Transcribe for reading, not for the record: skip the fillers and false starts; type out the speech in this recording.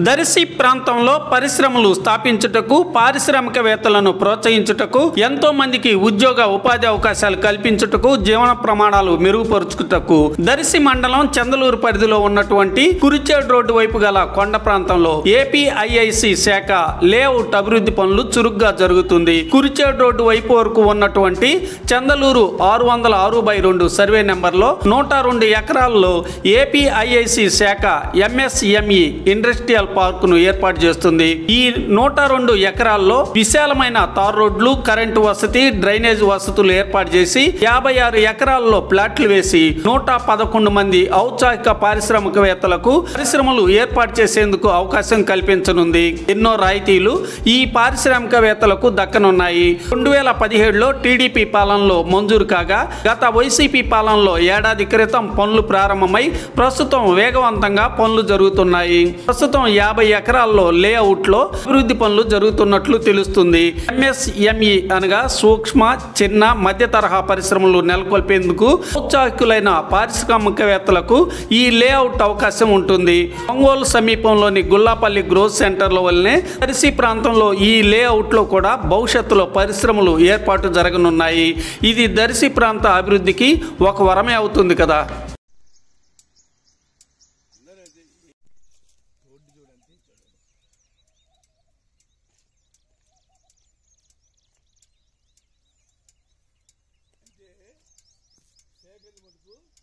దర్శి ప్రాంతంలో పరిశ్రమలు స్థాపించుటకు పారిశ్రామికవేత్తలను ప్రోత్సహించుటకు ఎంతో మందికి ఉద్యోగ ఉపాధి అవకాశాలు కల్పించుటకు జీవన ప్రమాణాలు మెరుగుపరుచుటకు దర్శి మండలం చందలూరు పరిధిలో ఉన్నటువంటి కురిచేడు రోడ్డు వైపు గల కొండ ప్రాంతంలో ఏపీఐఐసి శాఖ లేఅవుట్ అభివృద్ధి పనులు చురుగ్గా జరుగుతుంది. కురిచేడు రోడ్డు వైపు వరకు ఉన్నటువంటి చందలూరు 606/2 సర్వే నెంబర్లో 102 ఎకరాల్లో ఏపీఐఐసి శాఖ ఎంఎస్ఎంఈ ఇండస్ట్రియల్ పార్క్ ను ఏర్పాటు చేస్తుంది. ఈ 102 ఎకరాల్లో విశాలమైన తార్ రోడ్లు, కరెంటు వసతి, డ్రైనేజ్ వసతులు ఏర్పాటు చేసి 56 ఎకరాల్లో ప్లాట్లు వేసి 111 మంది ఔత్సాహిక పారిశ్రామికవేత్తలకు పరిశ్రమలు ఏర్పాటు చేసేందుకు అవకాశం కల్పించనుంది. ఎన్నో రాయితీలు ఈ పారిశ్రామికవేత్తలకు దక్కనున్నాయి. 2017లో టీడీపీ పాలనలో మంజూరు కాగా గత వైసీపీ పాలనలో ఏడాది క్రితం పనులు ప్రారంభమై ప్రస్తుతం వేగవంతంగా పనులు జరుగుతున్నాయి. ప్రస్తుతం 50 ఎకరాల్లో లేఅవుట్ లో అభివృద్ధి పనులు జరుగుతున్నట్లు తెలుస్తుంది. ఎంఎస్ఎంఈ అనగా సూక్ష్మ, చిన్న, మధ్య తరహా పరిశ్రమలు నెలకొల్పేందుకు ఔత్సాహికులైన పారిశ్రామికవేత్తలకు ఈ లేఅవుట్ అవకాశం ఉంటుంది. ఒంగోలు సమీపంలోని గుల్లాపల్లి గ్రోత్ సెంటర్ల వల్లనే దర్శి ప్రాంతంలో ఈ లేఅవుట్ లో కూడా భవిష్యత్తులో పరిశ్రమలు ఏర్పాటు జరగనున్నాయి. ఇది దర్శి ప్రాంత అభివృద్ధికి ఒక వరమే అవుతుంది కదా. శేఖర్ మటుకు